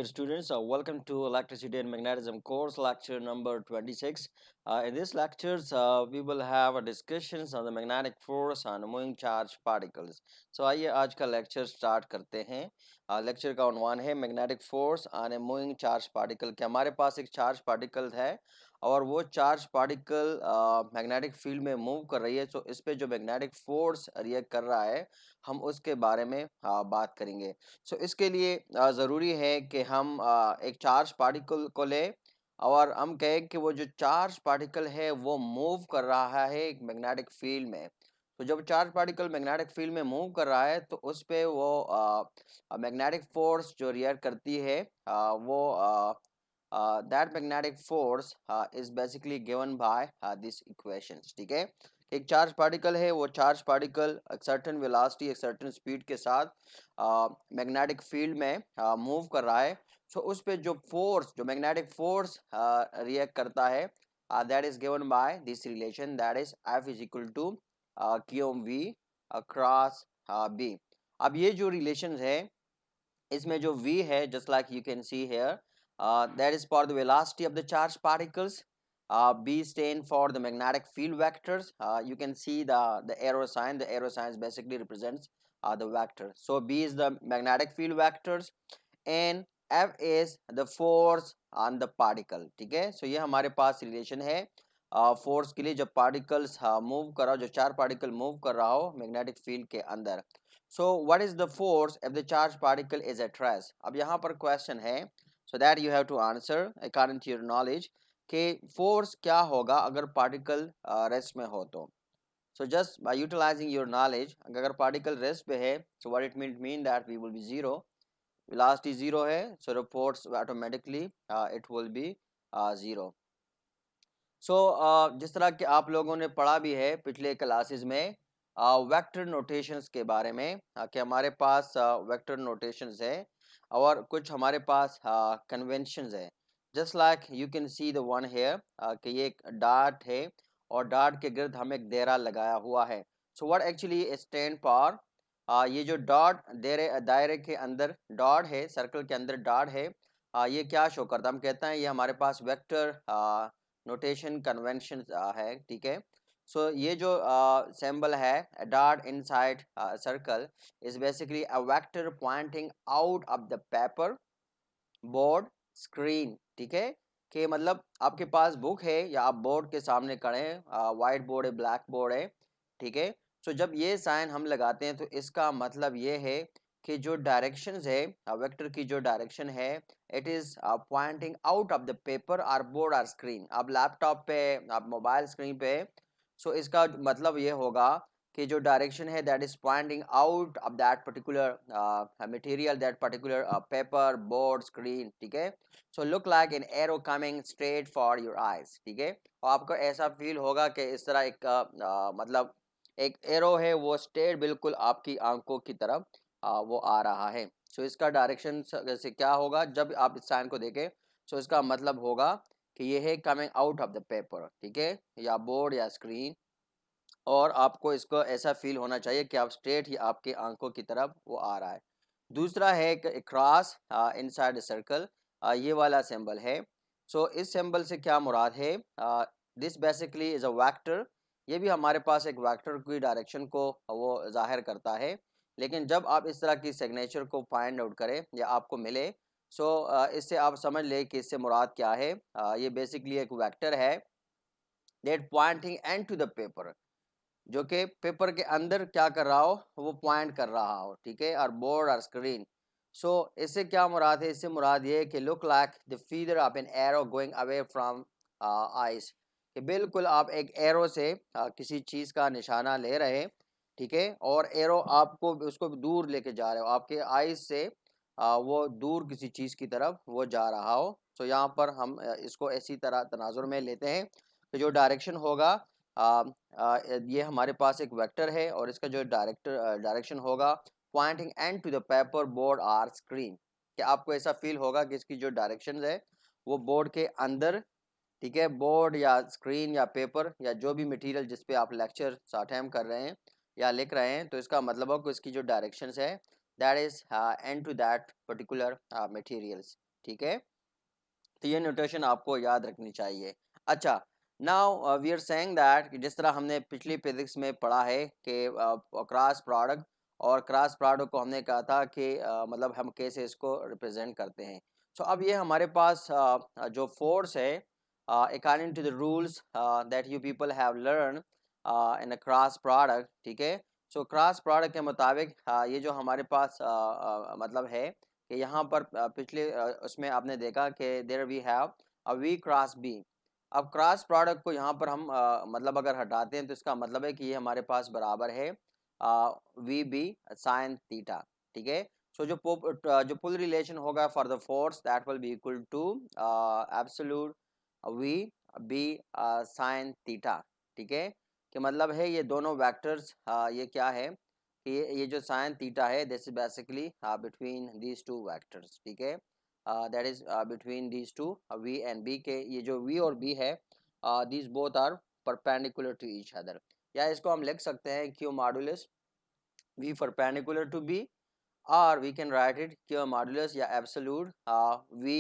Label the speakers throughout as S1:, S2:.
S1: students. Welcome to Electricity and Magnetism course lecture number 26. In this lectures, we will have a discussions on the magnetic force on moving charge particles. So आइए आज का lecture start करते हैं. Lecture का उन्वान है magnetic force on a moving charge particle. कि हमारे पास एक charge particle है और वो चार्ज पार्टिकल मैग्नेटिक फील्ड में मूव कर रही है. तो इस पे जो मैग्नेटिक फोर्स रिएक्ट कर रहा है हम उसके बारे में बात करेंगे. सो इसके लिए ज़रूरी है कि हम एक चार्ज पार्टिकल को लें और हम कहें कि वो जो चार्ज पार्टिकल है वो मूव कर रहा है एक मैग्नेटिक फील्ड में. तो जब चार्ज पार्टिकल मैग्नेटिक फील्ड में मूव कर रहा है तो उस पे वो मैग्नेटिक फोर्स जो रिएक्ट करती है वो that magnetic force is basically given by this equations. ठीक है, एक चार्ज पार्टिकल है, वो चार्ज पार्टिकल एक सर्टेन वेलोसिटी एक सर्टेन स्पीड के साथ मैग्नेटिक फील्ड में मूव कर रहा है. सो उस पे जो फोर्स जो मैग्नेटिक फोर्स रिएक्ट करता है that is given by this relation, that is F is equal to QV across B. अब ये जो रिलेशन है इसमें जो V है, just like you can see here, that is for the velocity of the charged particles. B stand for the magnetic field vectors. You can see the arrow sign. The arrow sign basically represents the vector. So B is the magnetic field vectors and F is the force on the particle. ठीक है, so ये हमारे पास relation है force के लिए जब particles move कर रहा हो, जो चार पार्टिकल मूव कर रहा हो मैग्नेटिक फील्ड के अंदर. So what is the force if the charge particle is at rest. अब यहाँ पर क्वेश्चन है, so that you have to answer according to your knowledge कि फोर्स क्या होगा अगर पार्टिकल रेस्ट में हो तो. so just by utilizing your knowledge, अगर पार्टिकल रेस्ट पे है so what it mean that we will be zero, velocity zero है, so the force automatically it will be zero. so जिस तरह कि आप लोगों ने पढ़ा भी है पिछले क्लासेस में वेक्टर नोटेशंस के बारे में कि हमारे पास वेक्टर नोटेशंस है और कुछ हमारे पास कन्वेंशंस है. Just like you can see the one here कि ये एक डार्ट है और डार्ट के गिर्द हम एक दायरा लगाया हुआ है. So what actually stand for, ये जो डॉट दायरे के अंदर डॉट है, सर्कल के अंदर डॉट है, ये क्या शो करता है, हम कहते हैं ये हमारे पास वेक्टर नोटेशन कन्वेंशन है. ठीक है, सो ये जो सिंबल है dot inside circle is basically a vector pointing out of the paper board screen. ठीक है, कि मतलब आपके पास बुक है या आप बोर्ड के सामने खड़े हैं, वाइट बोर्ड है, ब्लैक बोर्ड है. ठीक है, सो जब ये साइन हम लगाते हैं तो इसका मतलब ये है कि जो डायरेक्शंस है वेक्टर की जो डायरेक्शन है it is pointing out of the paper और बोर्ड और स्क्रीन. आप लैपटॉप पे आप मोबाइल स्क्रीन पे, सो इसका मतलब ये होगा कि जो डायरेक्शन है that is pointing out of that particular material, that particular paper board screen. ठीक है, so look like an arrow coming straight for your eyes. ठीक है, और आपको ऐसा फील होगा कि इस तरह एक मतलब एक एरो है वो स्ट्रेट बिल्कुल आपकी आंखों की तरफ वो आ रहा है. सो इसका डायरेक्शन जैसे क्या होगा जब आप इस साइन को देखें, सो इसका मतलब होगा कि ये है coming out of the paper. ठीक है, या बोर्ड या स्क्रीन, और आपको इसको ऐसा फील होना चाहिए कि आप स्ट्रेट ही आपके आंखों की तरफ वो आ रहा है. दूसरा है क्रॉस इनसाइड सर्कल, ये वाला सिंबल है. सो इस सिंबल से क्या मुराद है, this basically is a vector. ये भी हमारे पास एक वेक्टर की डायरेक्शन को वो जाहिर करता है. लेकिन जब आप इस तरह की सिग्नेचर को फाइंड आउट करें या आपको मिले, सो इससे आप समझ लें कि इससे मुराद क्या है. ये बेसिकली एक वेक्टर है that pointing into the paper, जो कि पेपर के अंदर क्या कर रहा हो वो पॉइंट कर रहा हो. ठीक है, और बोर्ड और स्क्रीन. सो इससे क्या मुराद है, इससे मुराद ये है कि look like the feather of an arrow going away from ice, कि बिल्कुल आप एक एरो से किसी चीज़ का निशाना ले रहे हैं. ठीक है, और एरो आपको उसको दूर लेके जा रहे हो, आपके आइस से वो दूर किसी चीज़ की तरफ वो जा रहा हो. सो यहाँ पर हम इसको ऐसी तरह तनाजुर में लेते हैं कि जो डायरेक्शन होगा ये हमारे पास एक वेक्टर है और इसका जो डायरेक्शन होगा pointing into the paper board or screen, कि आपको ऐसा फील होगा कि इसकी जो डायरेक्शन है वो बोर्ड के अंदर. ठीक है, बोर्ड या स्क्रीन या पेपर या जो भी मटेरियल जिस पे आप लेक्चर अटेम्प्ट कर रहे हैं या लिख रहे हैं, तो इसका मतलब हो कि इसकी जो डायरेक्शन है that is into that particular materials. ठीक है, तो ये नोटेशन आपको याद रखनी चाहिए। अच्छा, now we are saying that जिस तरह हमने पिछली फिजिक्स में पढ़ा है कि क्रॉस प्रोडक्ट, और क्रॉस प्रोडक्ट को हमने कहा था कि मतलब हम कैसे इसको रिप्रेजेंट करते हैं। सो अब ये हमारे पास जो फोर्स है according to the rules that you people have learn in a cross product, ठीक है। सो क्रॉस प्रोडक्ट के मुताबिक ये जो हमारे पास मतलब है कि यहाँ पर पिछले उसमें आपने देखा कि there we have a V cross B. अब क्रॉस प्रोडक्ट को यहाँ पर हम मतलब अगर हटाते हैं तो इसका मतलब है कि ये हमारे पास बराबर है वी बी साइन थीटा, ठीक है। सो जो पुल रिलेशन होगा for the force that will be equal to absolute V B sine theta, ठीक है। कि मतलब है ये दोनों वेक्टर्स ये क्या है कि ये जो साइन थीटा है this is basically between these two vectors, ठीक है। That is between these two V and B के ये जो वी और बी है these both are perpendicular to each other, या इसको हम लिख सकते हैं Q modulus V perpendicular to B, और we can write it Q modulus या एब्सोल्यूट वी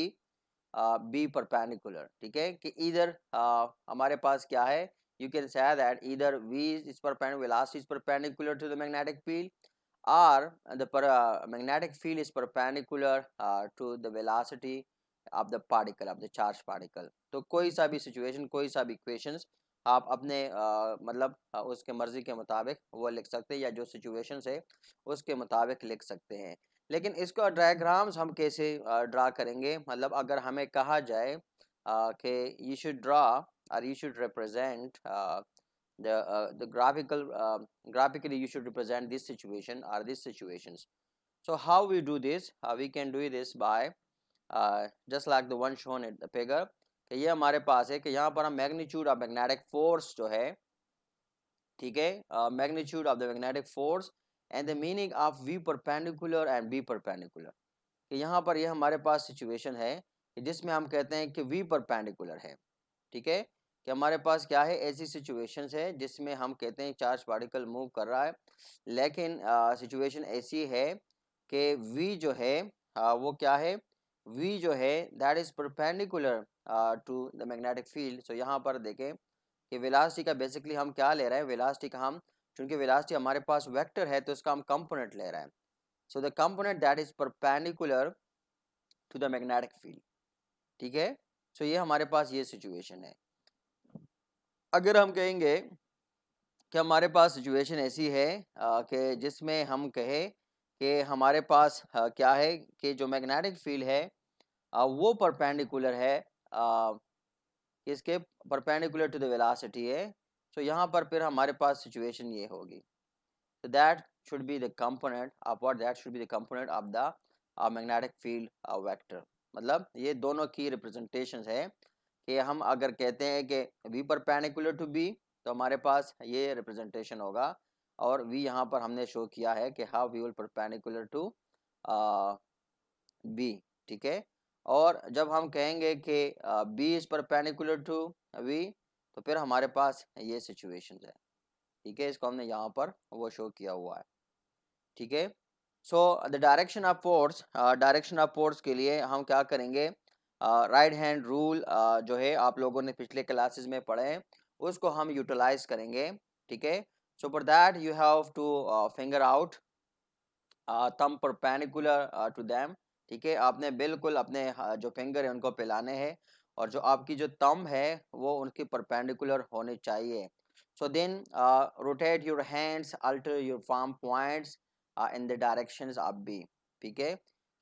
S1: बी परपेंडिकुलर, ठीक है। कि इधर हमारे पास क्या है, you can say that either v is perpendicular, velocity is perpendicular to the magnetic field, or the magnetic field is perpendicular to the velocity of the particle, of the charged particle। तो कोई सा भी situation, कोई सा भी equations आप अपने मतलब उसके मर्जी के मुताबिक वो लिख सकते हैं, या जो सिचुएशंस है उसके मुताबिक लिख सकते हैं। लेकिन इसको डायग्राम्स हम कैसे ड्रा करेंगे, मतलब अगर हमें कहा जाए कि you should draw or you should represent the graphically you should represent this situation or these situations। So how we do this, we can do this by just like the one shown in the figure, कि ये हमारे पास है कि यहाँ पर हम magnitude of magnetic force जो है, ठीक है, magnitude of the magnetic force and the meaning of V perpendicular and B perpendicular, कि यहाँ पर ये हमारे पास सिचुएशन है कि जिसमें हम कहते हैं कि वी परपेंडिकुलर है, ठीक है। कि हमारे पास क्या है, ऐसी सिचुएशंस है जिसमें हम कहते हैं चार्ज पार्टिकल मूव कर रहा है, लेकिन सिचुएशन ऐसी है कि v जो है वो क्या है, v जो है that is perpendicular to the magnetic field. So यहाँ पर देखें कि वेलोसिटी का बेसिकली हम क्या ले रहे हैं, वेलोसिटी का हम, चूंकि वेलोसिटी हमारे पास वेक्टर है तो इसका हम कंपोनेंट ले रहे हैं। So the component that is perpendicular to the magnetic field, ठीक है। सो ये हमारे पास ये सिचुएशन है। अगर हम कहेंगे कि हमारे पास सिचुएशन ऐसी है कि जिसमें हम कहें कि हमारे पास क्या है कि जो मैग्नेटिक फील्ड है वो परपेंडिकुलर है किसके, परपेंडिकुलर टू द वेलोसिटी है। तो यहाँ पर फिर हमारे पास सिचुएशन ये होगी, so that should be the component of what, that should be the component of the magnetic field vector। मतलब ये दोनों की रिप्रेजेंटेशंस है कि हम अगर कहते हैं कि v परपेंडिकुलर टू b तो हमारे पास ये रिप्रेजेंटेशन होगा, और v यहाँ पर हमने शो किया है कि how v will perpendicular to b, ठीक है। और जब हम कहेंगे कि b is perpendicular to v तो फिर हमारे पास ये सिचुएशंस है, ठीक है। इसको हमने यहाँ पर वो शो किया हुआ है, ठीक है। So the direction of force, direction of force के लिए हम क्या करेंगे, राइट हैंड रूल जो है आप लोगों ने पिछले क्लासेस में पढ़े हैं उसको हम यूटिलाइज करेंगे, ठीक है। So for that you have to finger out thumb perpendicular to them, ठीक है। आपने बिल्कुल अपने जो फिंगर है उनको फैलाने हैं, और जो आपकी जो थंब है वो उनकी परपेंडिकुलर होने चाहिए। So then rotate your hands, alter your palm points in the directions of B, ठीक है।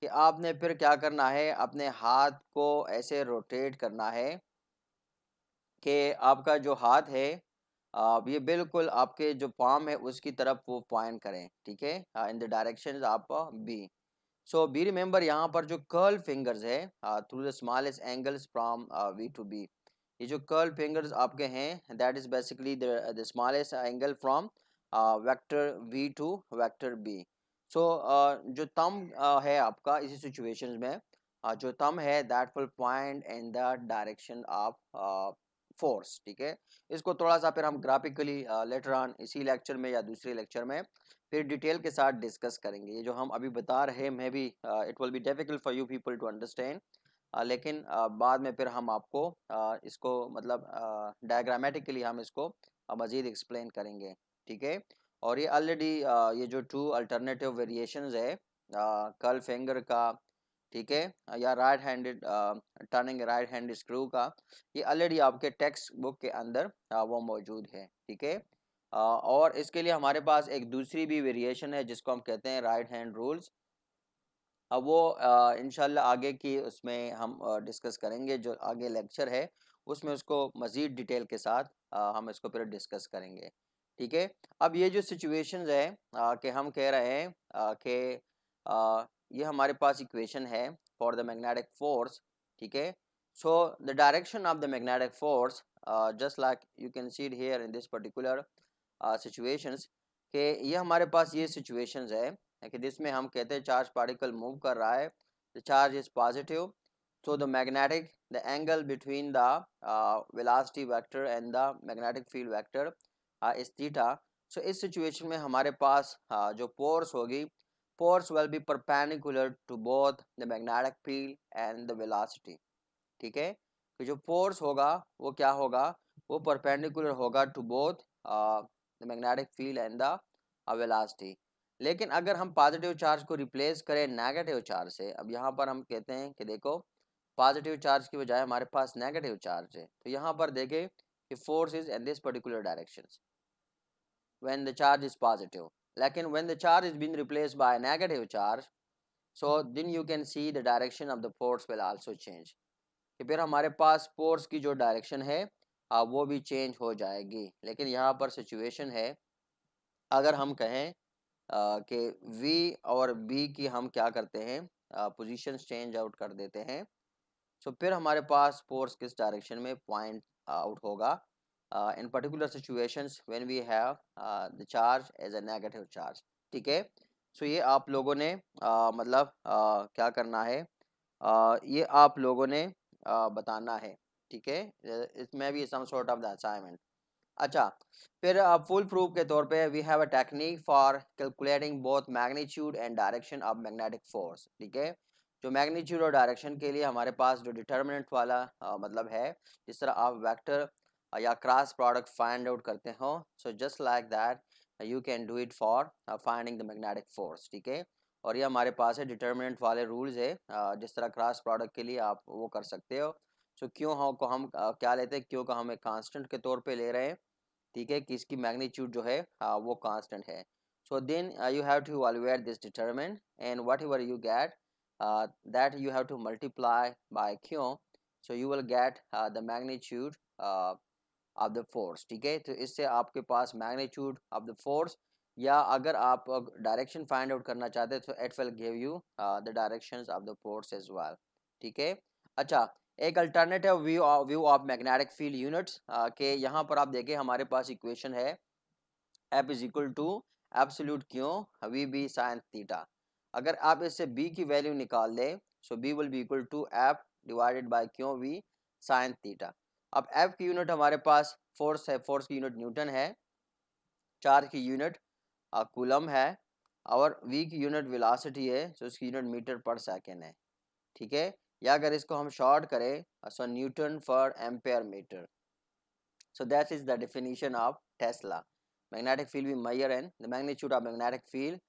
S1: कि आपने फिर क्या करना है, अपने हाथ को ऐसे रोटेट करना है कि आपका जो हाथ है ये बिल्कुल आपके जो पाम है उसकी तरफ वो पॉइंट करें, ठीक है, in the direction of B. So B remember यहाँ पर जो कर्ल फिंगर्स है through the smallest angles from V to B, ये जो कर्ल फिंगर्स आपके हैं that is basically the smallest angle from vector V to vector B. So जो thumb है आपका इसी सिचुएशंस में जो थंब है that will point in the direction of force, ठीक है। इसको थोड़ा सा फिर हम ग्राफिकली लेटर ऑन इसी लेक्चर में या दूसरे लेक्चर में फिर डिटेल के साथ डिस्कस करेंगे। ये जो हम अभी बता रहे हैं maybe it will be difficult for you people to understand, लेकिन बाद में फिर हम आपको इसको मतलब डायग्रामेटिकली हम इसको मज़ीद एक्सप्लेन करेंगे, ठीक है। और ये ऑलरेडी ये जो 2 अल्टरनेटिव वेरिएशंस है कर्ल फिंगर का, ठीक है, या right handed turning right hand screw का, ये ऑलरेडी आपके टेक्स्ट बुक के अंदर वो मौजूद है, ठीक है। और इसके लिए हमारे पास एक दूसरी भी वेरिएशन है जिसको हम कहते हैं राइट हैंड रूल्स। अब वो इंशाल्लाह आगे की उसमें हम डिस्कस करेंगे, जो आगे लेक्चर है उसमें उसको मज़ीद डिटेल के साथ हम इसको फिर डिस्कस करेंगे, ठीक है। अब ये जो सिचुएशंस है कि हम कह रहे हैं कि ये हमारे पास इक्वेशन है फॉर द मैग्नेटिक फोर्स, ठीक है। So the direction of the magnetic force just like you can see it here in this particular situations, कि ये हमारे पास ये सिचुएशंस है कि जिसमें हम कहते हैं चार्ज पार्टिकल मूव कर रहा है, the charge is positive, so the angle between the velocity vector and the magnetic field vector is theta. So इस सिचुएशन में हमारे पास जो फोर्स होगी, force will be perpendicular to both the magnetic field and the velocity, ठीक है। तो जो force होगा वो क्या होगा, वो परपेंडिकुलर होगा to both the magnetic field and the velocity. लेकिन अगर हम पॉजिटिव चार्ज को रिप्लेस करें नेगेटिव चार्ज से, अब यहाँ पर हम कहते हैं कि देखो पॉजिटिव चार्ज की बजाय हमारे पास नेगेटिव चार्ज है, तो यहाँ पर देखें कि force is in this particular direction when the charge is positive, लेकिन when the charge is been replaced by negative charge, so then you can see the direction of the force will also change, कि फिर हमारे पास force की जो direction है वो भी चेंज हो जाएगी। लेकिन यहाँ पर सिचुएशन है, अगर हम कहें कि V और B की हम क्या करते हैं पोजीशंस चेंज आउट कर देते हैं, सो फिर हमारे पास फोर्स किस डायरेक्शन में पॉइंट आउट होगा in particular situations when we have the charge as a negative charge, ठीक है। सो ये आप लोगों ने मतलब क्या करना है, ये आप लोगों ने बताना है, ठीक है। इसमें भी some sort of the assignment. अच्छा, फिर फुल प्रूफ के तौर पे we have a technique for calculating both magnitude and direction of magnetic force, ठीक है। जो मैग्नीट्यूड और डायरेक्शन के लिए हमारे पास जो डिटर्मिनेंट वाला मतलब है, जिस तरह आप वेक्टर या क्रॉस प्रोडक्ट फाइंड आउट करते हो, so just like that you can do it for finding the magnetic force, ठीक है। और ये हमारे पास है डिटर्मिनेंट वाले रूल्स है, जिस तरह क्रॉस प्रोडक्ट के लिए आप वो कर सकते हो। सो क्यों हम क्या लेते हैं, क्यों को हम एक कांस्टेंट के तौर पे ले रहे हैं, ठीक है, कि इसकी मैग्नीट्यूड जो है वो कांस्टेंट है। So then you have to evaluate this determinant and whatever you get that you have to multiply by Q, so you will get the magnitude of the force, ठीक है। तो इससे आपके पास मैग्नीट्यूड ऑफ द फोर्स, या अगर आप direction find out करना चाहते हैं तो it will give you the directions of the force as well, ठीक है। अच्छा, एक alternative view of magnetic field units के यहाँ पर आप देखें हमारे पास इक्वेशन है F is equal to absolute Q V B sine theta. अगर आप इससे B की वैल्यू निकाल दें, so B will be equal to F divided by Q V sine theta. अब F की यूनिट हमारे पास फोर्स है, फोर्स की यूनिट न्यूटन है, चार्ज की यूनिट कूलम है, और V की यूनिट वेलोसिटी है, सो इसकी यूनिट मीटर पर सेकेंड है, ठीक है। या अगर इसको हम शॉर्ट करें, सो न्यूटन पर ampere metre. So that is the definition of Tesla. Magnetic field we measure and the magnitude of magnetic field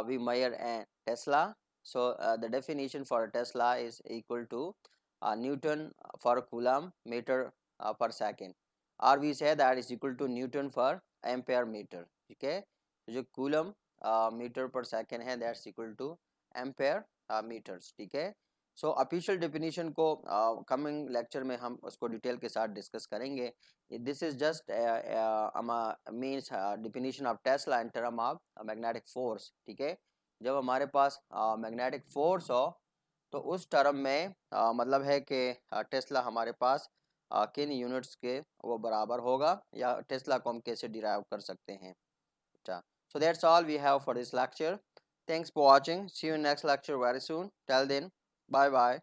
S1: we measure and Tesla. So the definition for Tesla is equal to Newton for Coulomb meter per second, or we say that is equal to Newton for ampere meter. Okay, so जो Coulomb meter per second है that's equal to ampere meters. ठीक है। सो official definition को coming lecture में हम उसको detail के साथ डिस्कस करेंगे। This is just means definition of Tesla in term of magnetic force, ठीक है। जब हमारे पास मैग्नेटिक फोर्स हो तो उस टर्म में मतलब है कि टेस्ला हमारे पास किन यूनिट्स के वो बराबर होगा, या टेस्ला को हम कैसे डिराइव कर सकते हैं। अच्छा, so that's all we have for this lecture. Thanks for watching. See you in next lecture very soon. Till then, bye bye.